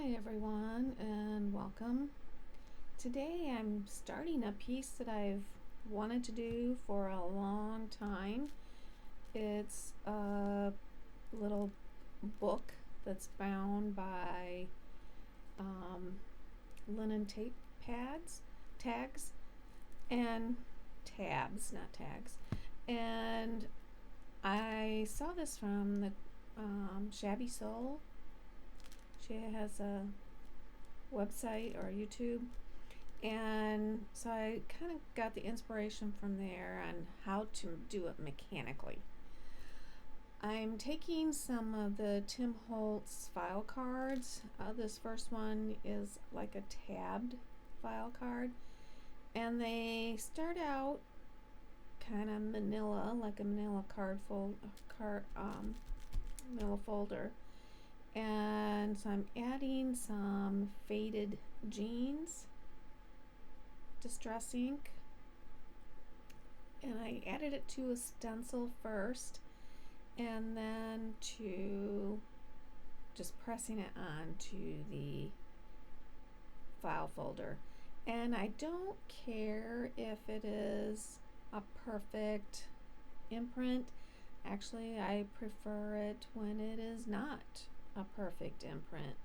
Hi everyone and welcome. Today I'm starting a piece that I've wanted to do for a long time. It's a little book that's bound by linen tape tags, and tabs, not tags. And I saw this from the Shabby Soul. She has a website or YouTube, and so I kind of got the inspiration from there on how to do it mechanically. I'm taking some of the Tim Holtz file cards. This first one is like a tabbed file card, and they start out kind of manila, like a manila manila folder. And so I'm adding some faded jeans distress ink, and I added it to a stencil first and then to just pressing it onto the file folder. And I don't care if it is a perfect imprint. Actually, I prefer it when it is not a perfect imprint.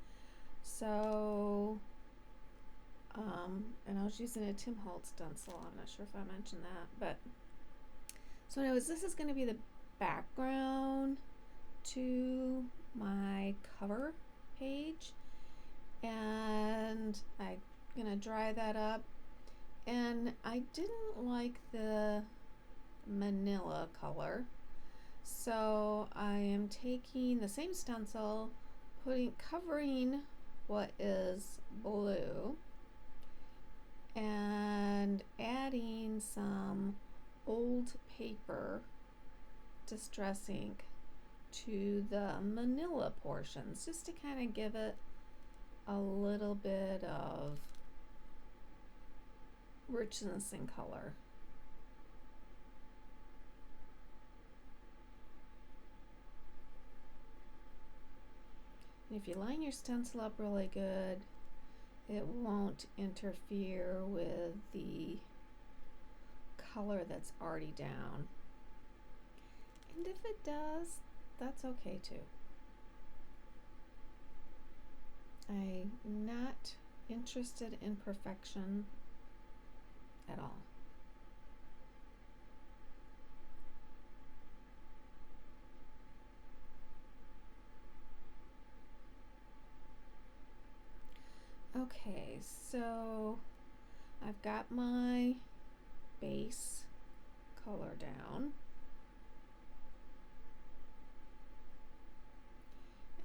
So and I was using a Tim Holtz stencil. I'm not sure if I mentioned that, but so anyways, this is going to be the background to my cover page, and I'm going to dry that up. And I didn't like the manila color, so I am taking the same stencil, covering what is blue, and adding some old paper distress ink to the manila portions, just to kind of give it a little bit of richness in color. If you line your stencil up really good, it won't interfere with the color that's already down. And if it does, that's okay too. I'm not interested in perfection at all. Okay, so I've got my base color down,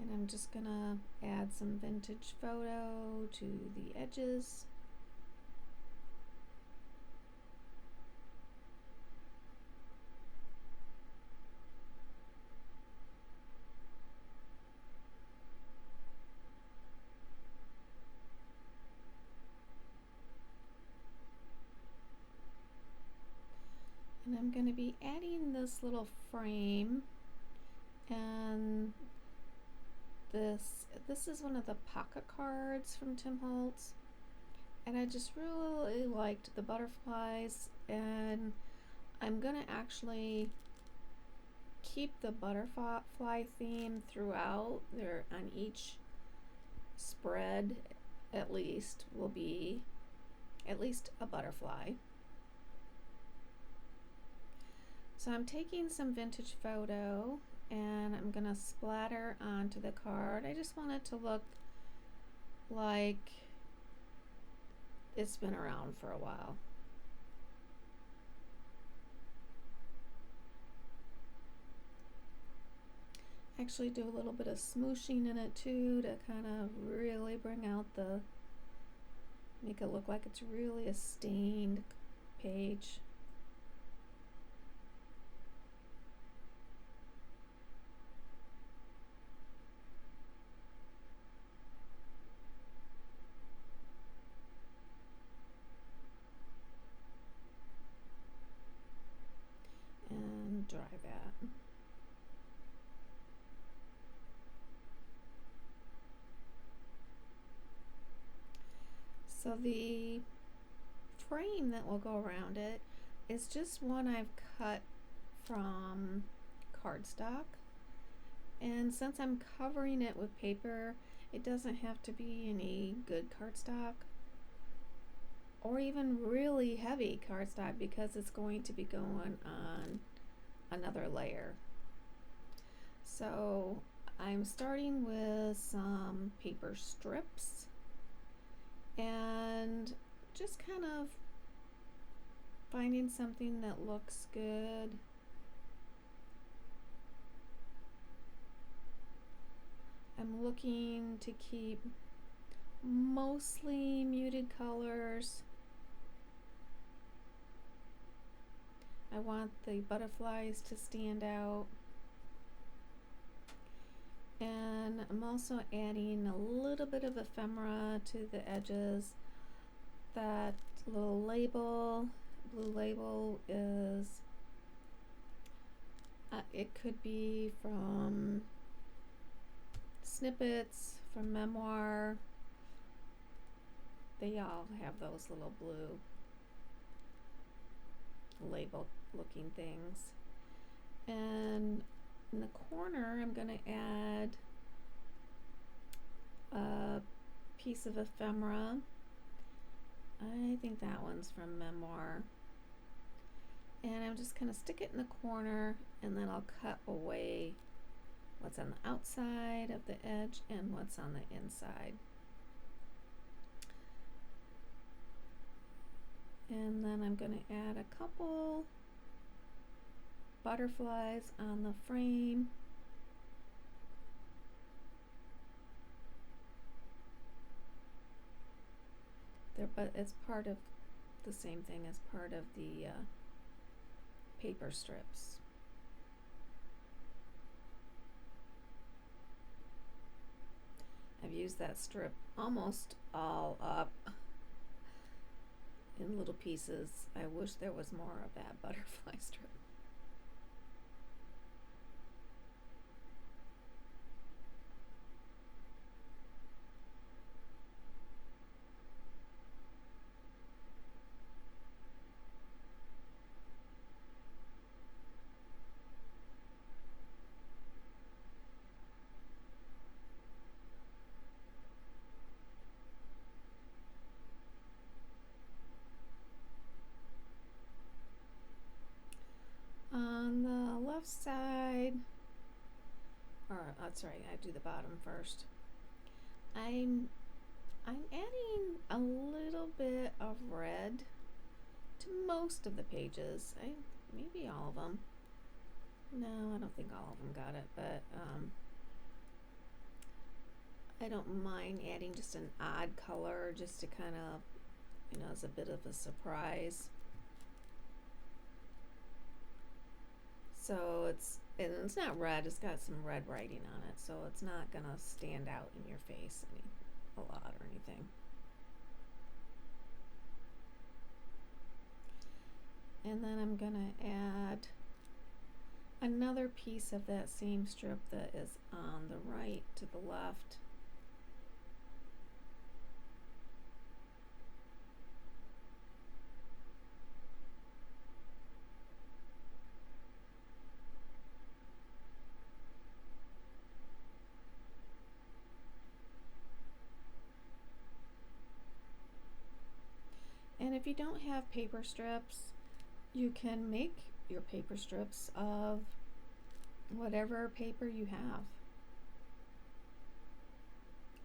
and I'm just gonna add some vintage photo to the edges. And I'm going to be adding this little frame, and this is one of the pocket cards from Tim Holtz, and I just really liked the butterflies, and I'm going to actually keep the butterfly theme throughout. There on each spread at least will be at least a butterfly. So I'm taking some vintage photo and I'm gonna splatter onto the card. I just want it to look like it's been around for a while. Actually do a little bit of smooshing in it too, to kind of really bring out make it look like it's really a stained page. And dry that. So the frame that will go around it is just one I've cut from cardstock, and since I'm covering it with paper, it doesn't have to be any good cardstock or even really heavy cardstock because it's going to be going on another layer. So I'm starting with some paper strips and just kind of finding something that looks good. I'm looking to keep mostly muted colors. I want the butterflies to stand out. And I'm also adding a little bit of ephemera to the edges. That little label, blue label, is, it could be from snippets, from memoir. They all have those little blue label looking things. And in the corner I'm going to add a piece of ephemera. I think that one's from memoir. And I'm just going to stick it in the corner, and then I'll cut away what's on the outside of the edge and what's on the inside. And then I'm going to add a couple butterflies on the frame. But it's part of the same thing as part of the paper strips. I've used that strip almost all up in little pieces. I wish there was more of that butterfly strip. On the left side, or that's right, I do the bottom first. I'm adding a little bit of red to most of the pages. Maybe all of them. No, I don't think all of them got it, but I don't mind adding just an odd color just to kind of, as a bit of a surprise. So it's not red, it's got some red writing on it, so it's not gonna stand out in your face a lot or anything. And then I'm gonna add another piece of that same strip that is on the right to the left. And if you don't have paper strips, you can make your paper strips of whatever paper you have.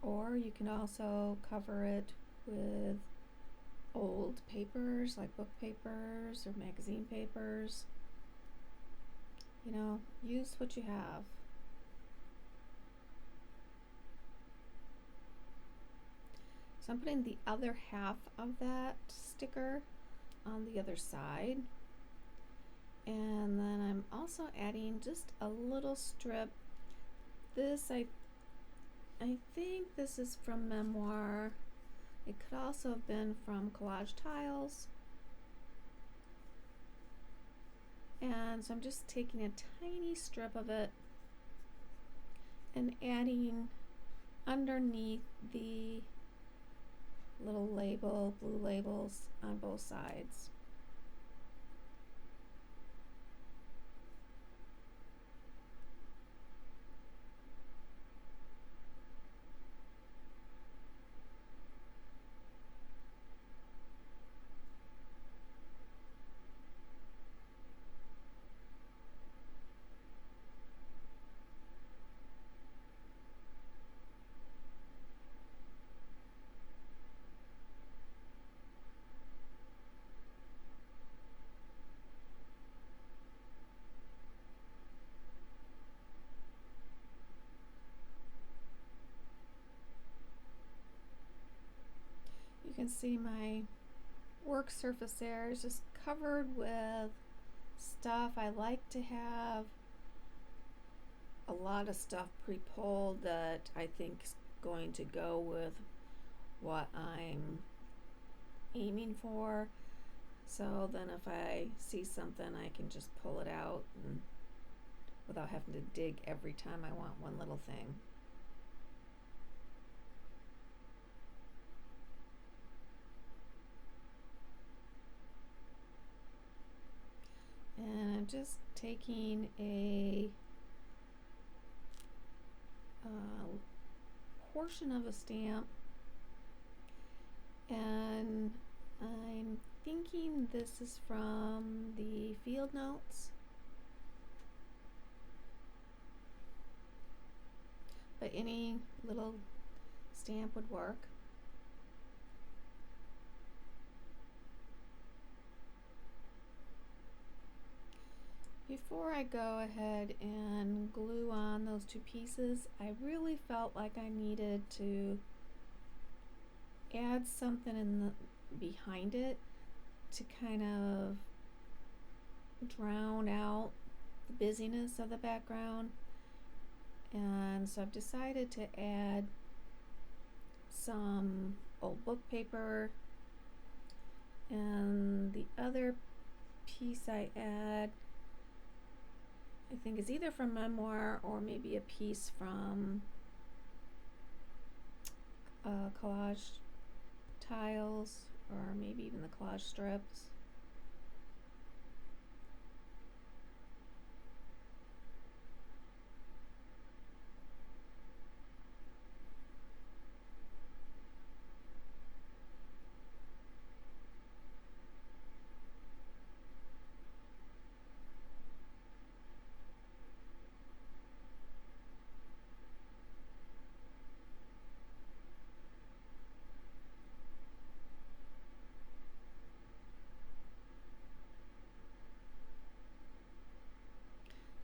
Or you can also cover it with old papers, like book papers or magazine papers. Use what you have. So I'm putting the other half of that sticker on the other side. And then I'm also adding just a little strip. This, I think this is from memoir. It could also have been from Collage tiles. And so I'm just taking a tiny strip of it and adding underneath the little blue labels on both sides. You can see my work surface there is just covered with stuff. I like to have a lot of stuff pre-pulled that I think is going to go with what I'm aiming for. So then if I see something, I can just pull it out and without having to dig every time I want one little thing. And I'm just taking a portion of a stamp, and I'm thinking this is from the field notes, but any little stamp would work. Before I go ahead and glue on those two pieces, I really felt like I needed to add something behind it to kind of drown out the busyness of the background. And so I've decided to add some old book paper, and the other piece I add I think is either from Memoir or maybe a piece from Collage tiles, or maybe even the collage strips.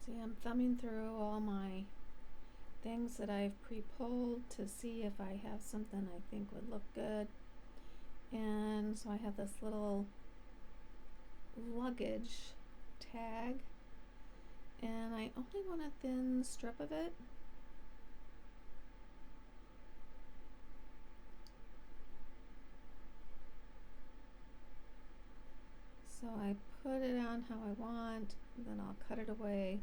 See, I'm thumbing through all my things that I've pre-pulled to see if I have something I think would look good. And so I have this little luggage tag, and I only want a thin strip of it. So I put it on how I want, then I'll cut it away.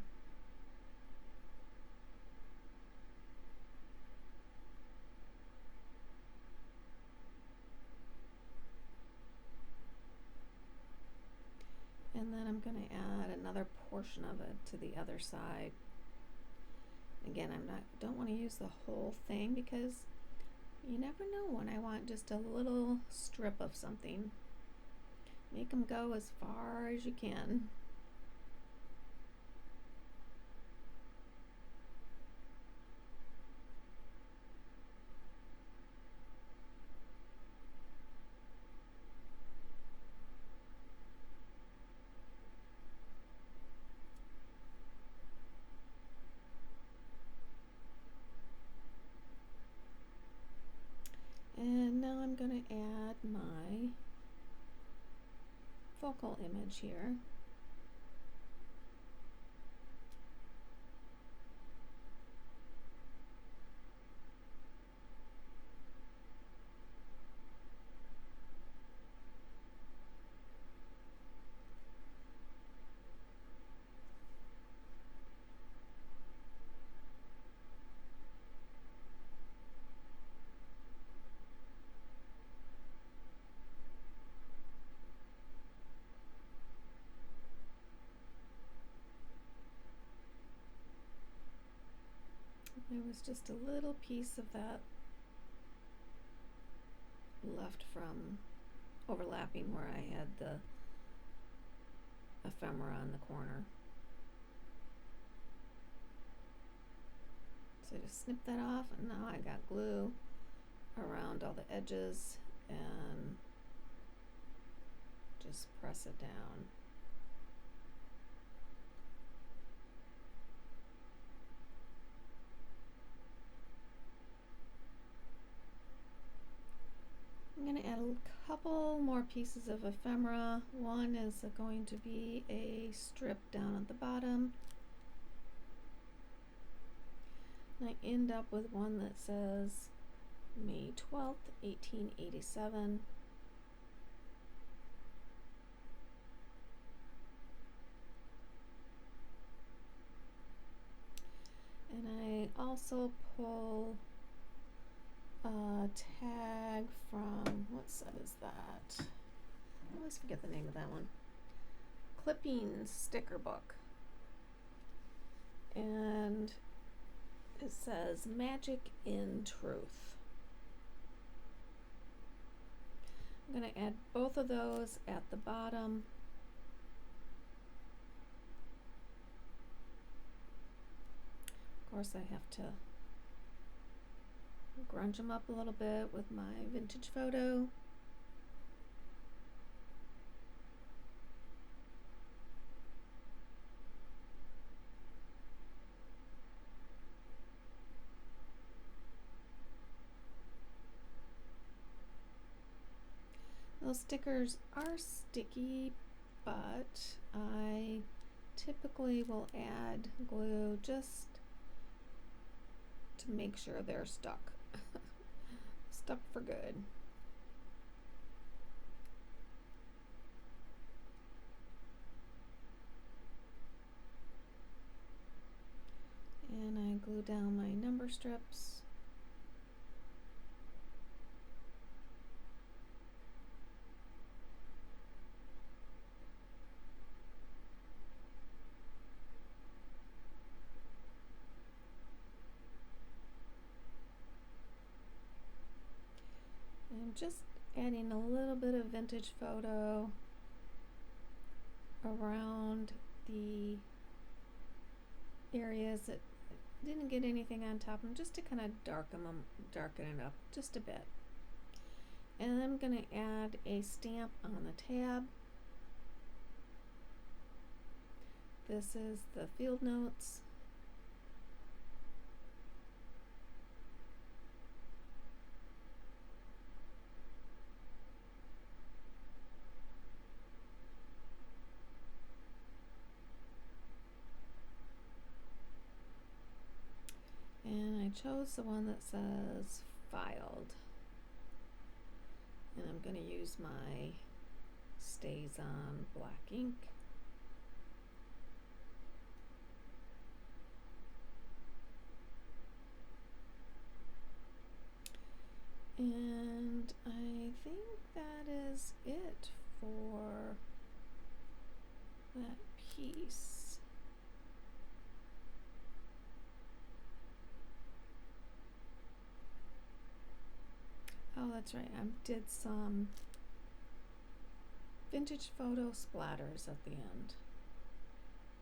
And then I'm going to add another portion of it to the other side. Again, don't want to use the whole thing because you never know when I want just a little strip of something. Make them go as far as you can. And now I'm going to add my focal image here. There was just a little piece of that left from overlapping where I had the ephemera on the corner. So just snip that off, and now I got glue around all the edges and just press it down. I'm going to add a couple more pieces of ephemera. One is going to be a strip down at the bottom. And I end up with one that says May 12th, 1887. And I also pull a tag from, what set is that? I always forget the name of that one. Clippings sticker book. And it says Magic in Truth. I'm going to add both of those at the bottom. Of course, I have to grunge them up a little bit with my vintage photo. Those stickers are sticky, but I typically will add glue just to make sure they're stuck. Stuck for good. And I glue down my number strips. I'm just adding a little bit of vintage photo around the areas that didn't get anything on top of them, just to kind of darken it up just a bit. And I'm going to add a stamp on the tab. This is the field notes. And I chose the one that says filed. And I'm going to use my Stays On black ink. And I think that is it for that piece. Oh, that's right. I did some vintage photo splatters at the end,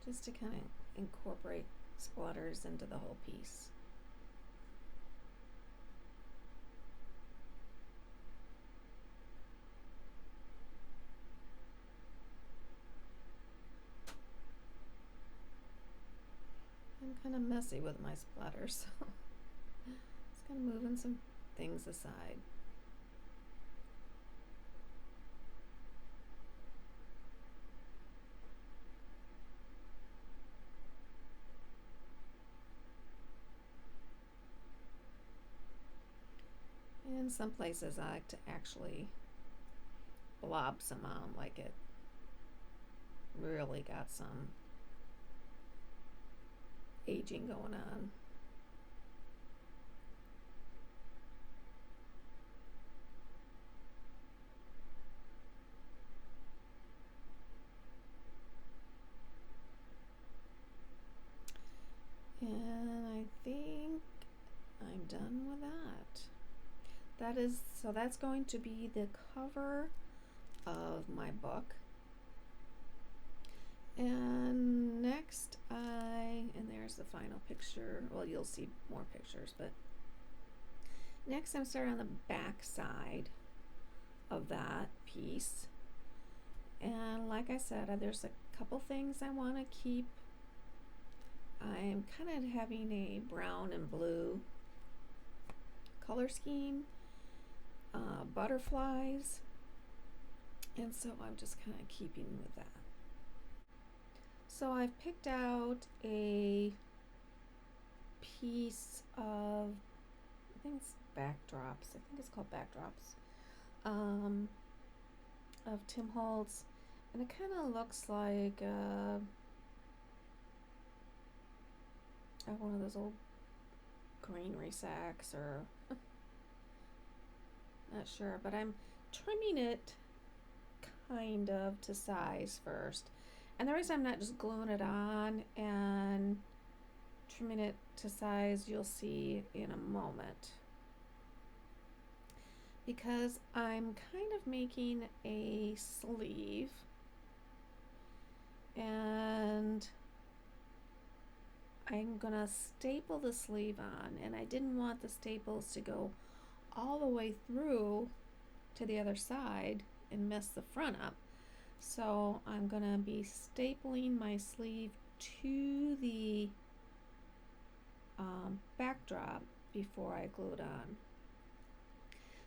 just to kind of incorporate splatters into the whole piece. I'm kind of messy with my splatters, so just kind of moving some things aside. In some places I like to actually blob some on, like it really got some aging going on. And I think that's going to be the cover of my book. And next and there's the final picture. Well, you'll see more pictures, but next I'm starting on the back side of that piece. And like I said, there's a couple things I want to keep. I'm kind of having a brown and blue color scheme, butterflies, and so I'm just kind of keeping with that. So I've picked out a piece of, I think it's backdrops. I think it's called backdrops, of Tim Holtz, and it kind of looks like one of those old greenery sacks, or not sure, but I'm trimming it kind of to size first. And the reason I'm not just gluing it on and trimming it to size, you'll see in a moment, because I'm kind of making a sleeve, and I'm gonna staple the sleeve on, and I didn't want the staples to go all the way through to the other side and mess the front up. So I'm gonna be stapling my sleeve to the backdrop before I glue it on.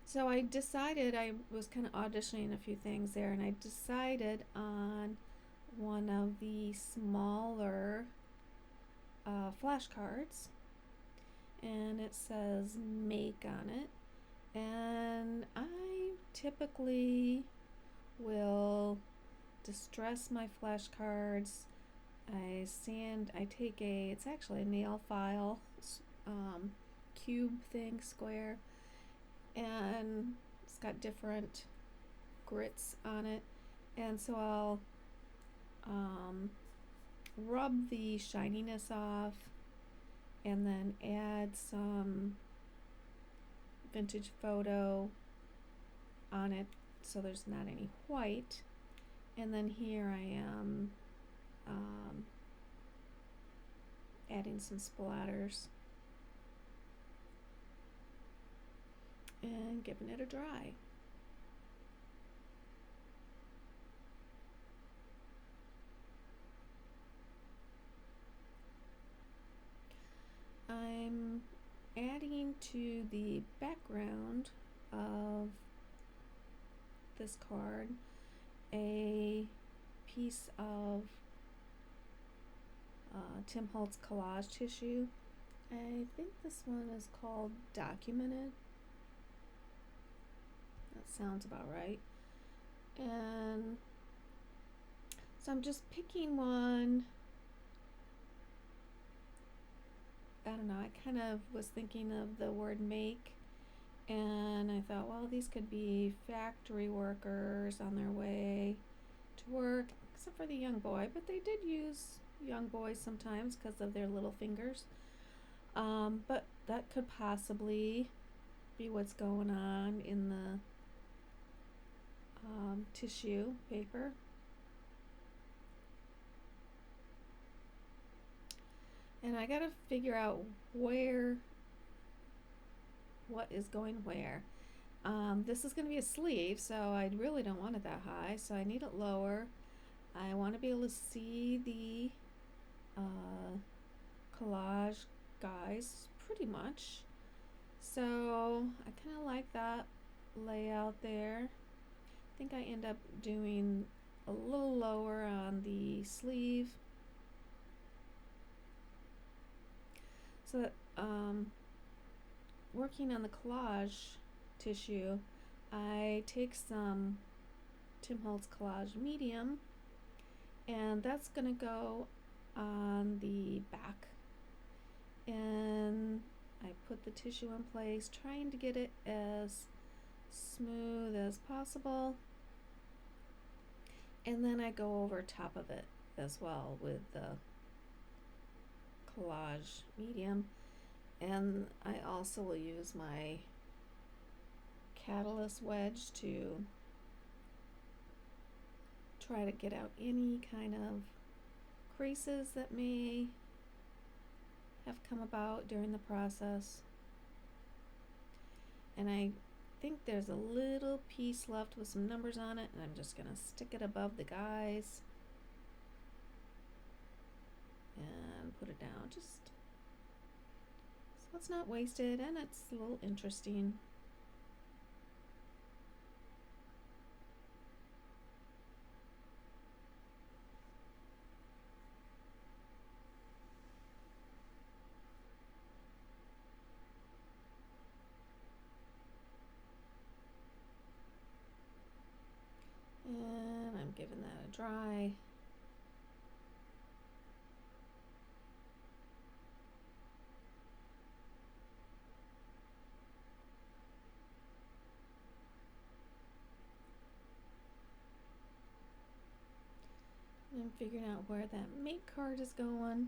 So I decided, I was kind of auditioning a few things there, and I decided on one of the smaller flashcards, and it says "make" on it, and I typically will distress my flashcards. I take it's actually a nail file, cube thing, square, and it's got different grits on it, and so I'll rub the shininess off and then add some vintage photo on it so there's not any white, and then here I am adding some splatters and giving it a dry. I'm adding to the background of this card a piece of Tim Holtz collage tissue. I think this one is called Documented. That sounds about right. And so I'm just picking one. I don't know, I kind of was thinking of the word "make", and I thought, well, these could be factory workers on their way to work, except for the young boy, but they did use young boys sometimes because of their little fingers. But that could possibly be what's going on in the tissue paper. And I gotta figure out what is going where. This is gonna be a sleeve, so I really don't want it that high, so I need it lower. I want to be able to see the collage guys pretty much. So I kind of like that layout there. I think I end up doing a little lower on the sleeve. So that, working on the collage tissue, I take some Tim Holtz Collage medium, and that's gonna go on the back, and I put the tissue in place, trying to get it as smooth as possible, and then I go over top of it as well with the collage medium, and I also will use my catalyst wedge to try to get out any kind of creases that may have come about during the process. And I think there's a little piece left with some numbers on it, and I'm just going to stick it above the guys and put it down just so it's not wasted and it's a little interesting. And I'm giving that a dry. And I'm figuring out where that make card is going.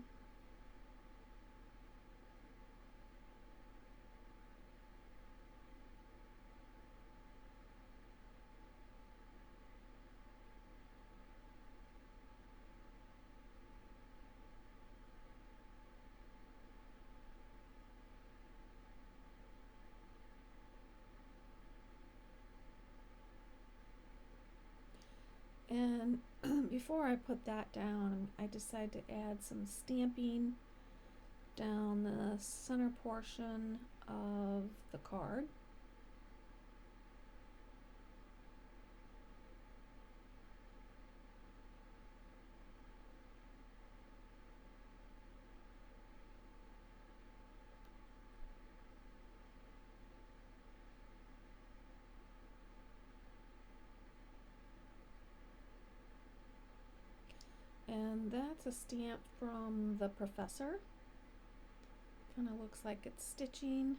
And before I put that down, I decided to add some stamping down the center portion of the card. And that's a stamp from the Professor. Kind of looks like it's stitching.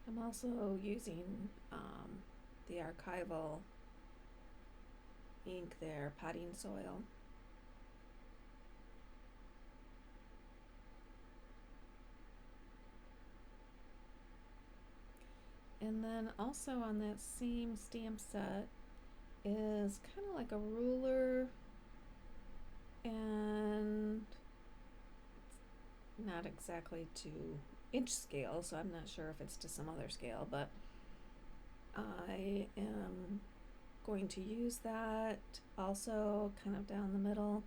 I'm also using the Archival Ink there, potting soil. And then also on that same stamp set is kind of like a ruler and not exactly to inch scale, so I'm not sure if it's to some other scale, but I am going to use that also kind of down the middle,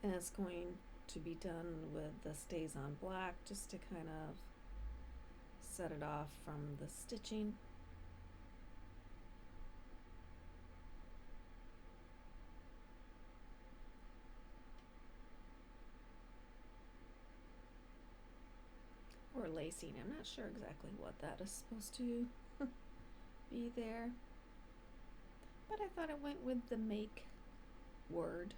and it's going to be done with the Stays on Black just to kind of set it off from the stitching. Or lacing, I'm not sure exactly what that is supposed to be there, but I thought it went with the make word.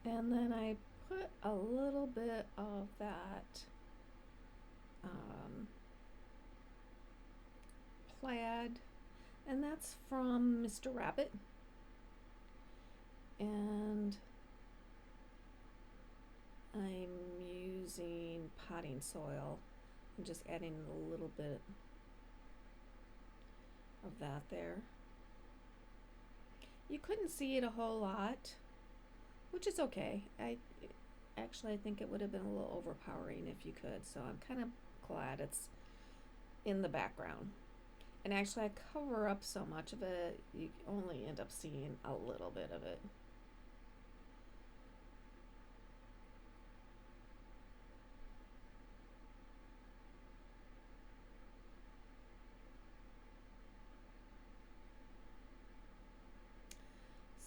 And then I put a little bit of that plaid, and that's from Mr. Rabbit. And I'm using potting soil and just adding a little bit of that there. You couldn't see it a whole lot, which is okay. I think it would have been a little overpowering if you could, so I'm kind of glad it's in the background. And actually I cover up so much of it, you only end up seeing a little bit of it.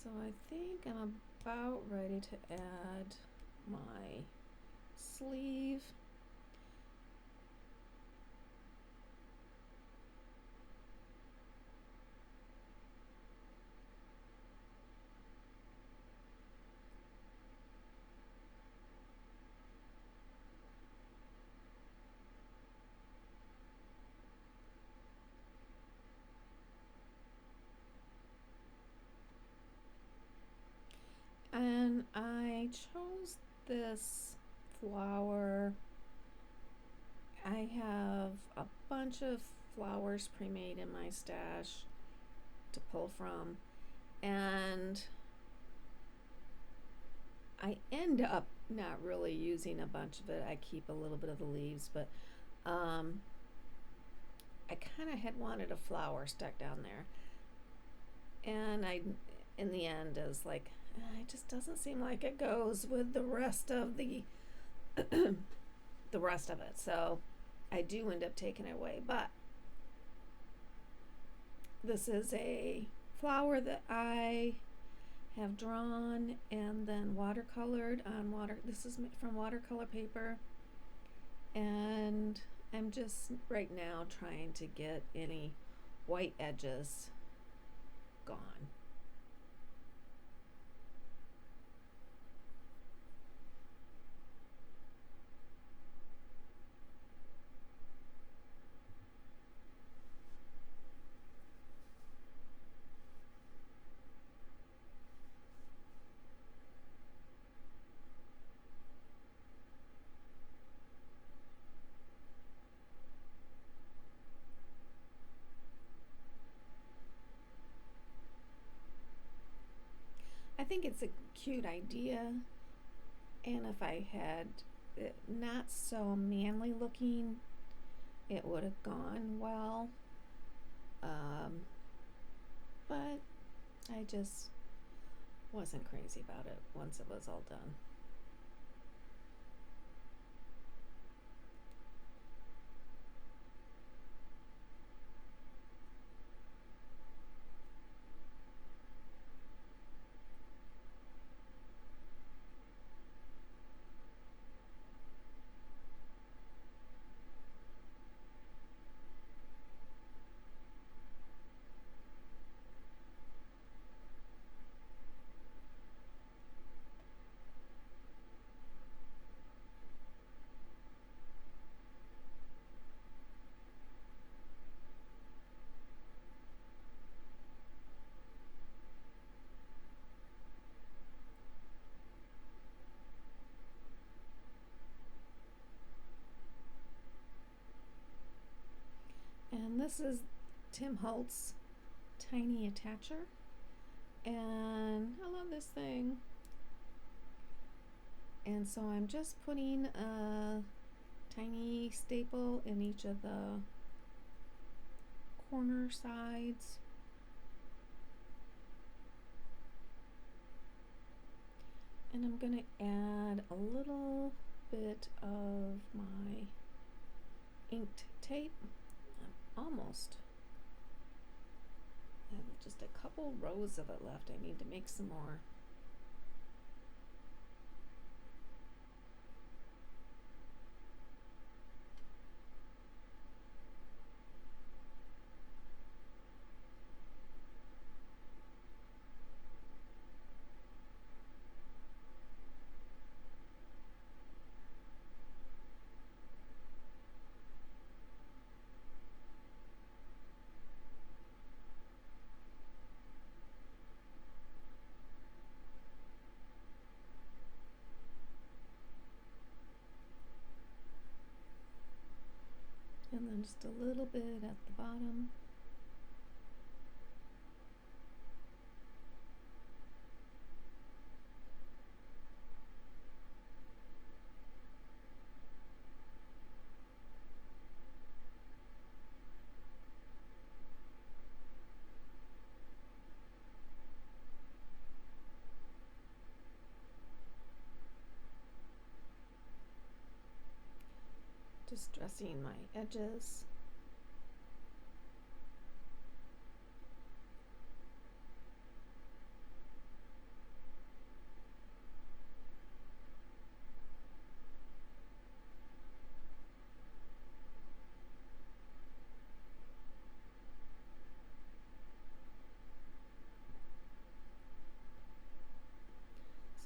So I think I'm about ready to add my sleeve. And I chose this flower. I have a bunch of flowers pre-made in my stash to pull from, and I end up not really using a bunch of it. I keep a little bit of the leaves, but I kind of had wanted a flower stuck down there, and I in the end is like, it just doesn't seem like it goes with the rest of the the rest of it, so I do end up taking it away. But this is a flower that I have drawn and then watercolored on water. This is from watercolor paper, and I'm just right now trying to get any white edges gone. I think it's a cute idea, and if I had it not so manly looking, it would have gone well. But I just wasn't crazy about it once it was all done. And this is Tim Holtz Tiny Attacher, and I love this thing. And so I'm just putting a tiny staple in each of the corner sides. And I'm going to add a little bit of my inked tape. I'm almost. I have just a couple rows of it left. I need to make some more. And then just a little bit at the bottom. Just dressing my edges.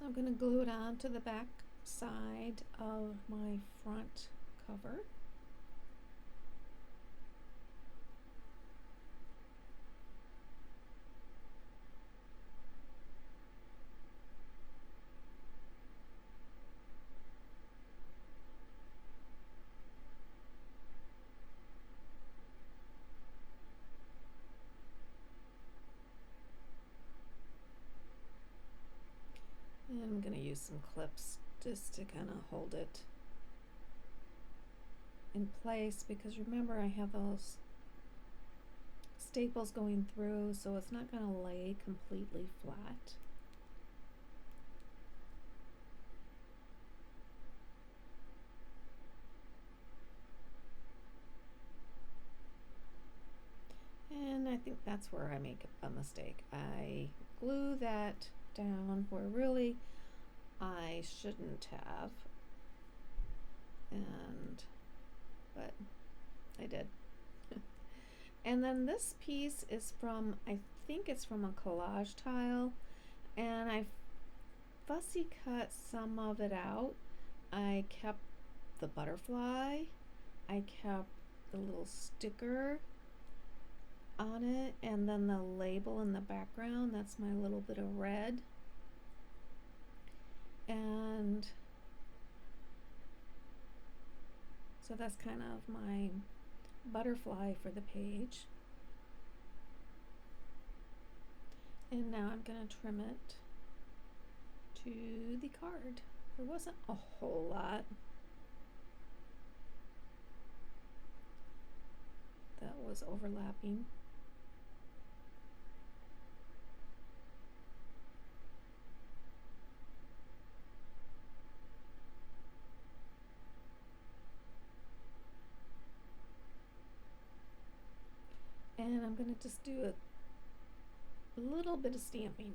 So I'm going to glue it on to the back side of my front cover. And I'm going to use some clips just to kind of hold it in place, because remember I have those staples going through, so it's not going to lay completely flat. And I think that's where I make a mistake. I glue that down where really I shouldn't have, but I did. And then this piece is from, I think it's from a collage tile, and I fussy cut some of it out. I kept the butterfly, I kept the little sticker on it, and then the label in the background, that's my little bit of red. And so that's kind of my butterfly for the page. And now I'm going to trim it to the card. There wasn't a whole lot that was overlapping. And I'm going to just do a little bit of stamping.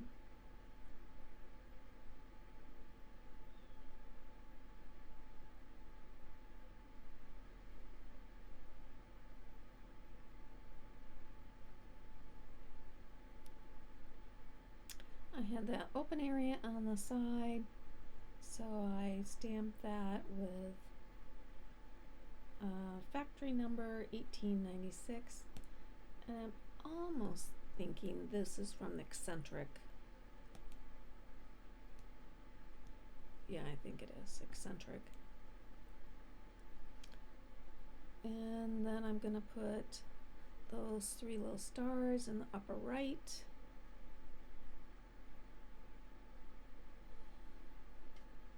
I had that open area on the side, so I stamped that with factory number 1896. And I'm almost thinking this is from Eccentric. Yeah, I think it is Eccentric. And then I'm going to put those 3 little stars in the upper right.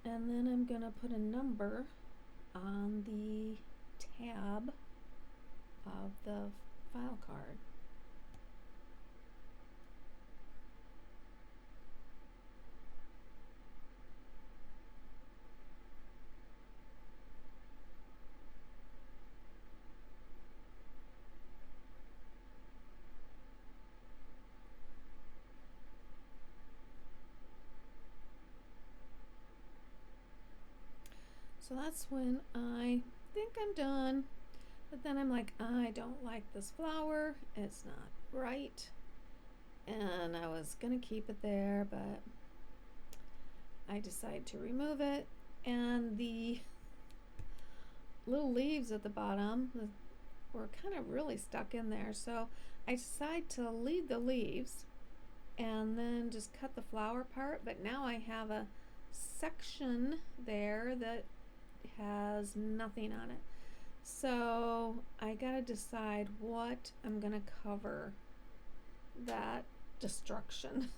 And then I'm going to put a number on the tab of the file card. So that's when I think I'm done, but then I'm like, I don't like this flower, it's not right, and I was gonna keep it there, but I decided to remove it, and the little leaves at the bottom were kind of really stuck in there, so I decided to leave the leaves and then just cut the flower part, but now I have a section there that has nothing on it. So I gotta decide what I'm gonna cover that destruction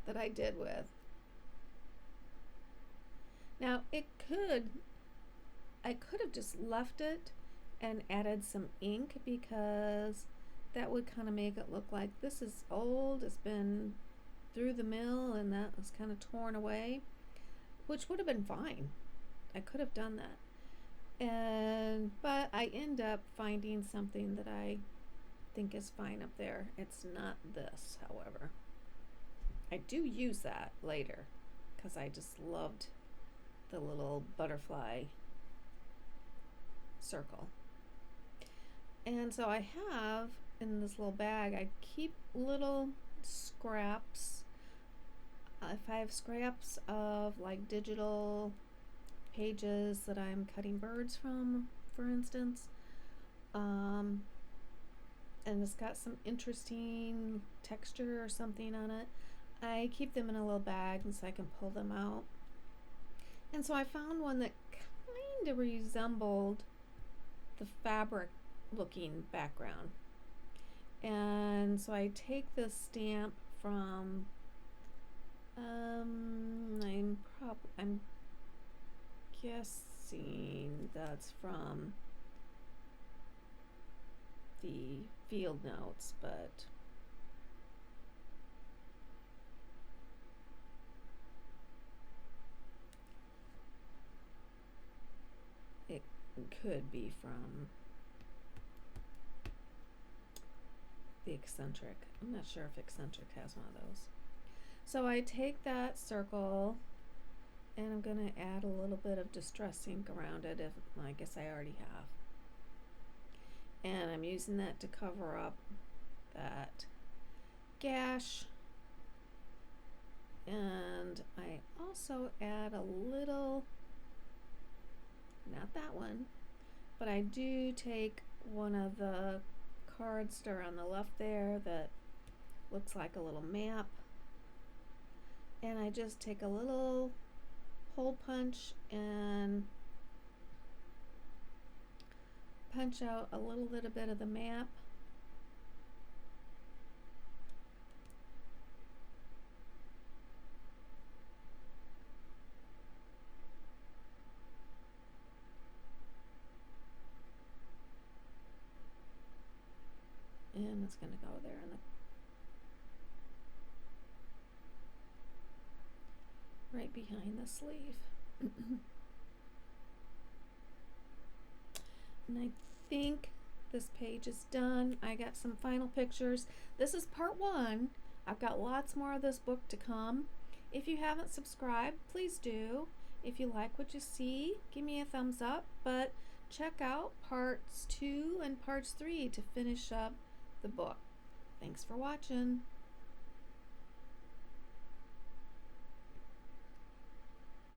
that I did with. Now I could have just left it and added some ink, because that would kind of make it look like this is old, it's been through the mill, and that was kind of torn away, which would have been fine. I could have done that. But I end up finding something that I think is fine up there. It's not this, however. I do use that later because I just loved the little butterfly circle. And so I have in this little bag, I keep little scraps if I have scraps of like digital pages that I'm cutting birds from, for instance, and it's got some interesting texture or something on it, I keep them in a little bag and so I can pull them out. And so I found one that kind of resembled the fabric looking background. And so I take this stamp from I'm guessing that's from the field notes, but it could be from the Eccentric. I'm not sure if Eccentric has one of those. So I take that circle and I'm going to add a little bit of distress ink around it. If I guess I already have. And I'm using that to cover up that gash. And I also add a little, not that one, but I do take one of the cards that are on the left there that looks like a little map, and I just take a little hole punch and punch out a little bit of the map. And it's going to go there in the right behind the sleeve. And I think this page is done. I got some final pictures. This is part 1. I've got lots more of this book to come. If you haven't subscribed, please do. If you like what you see, give me a thumbs up, but check out parts 2 and parts 3 to finish up the book. Thanks for watching.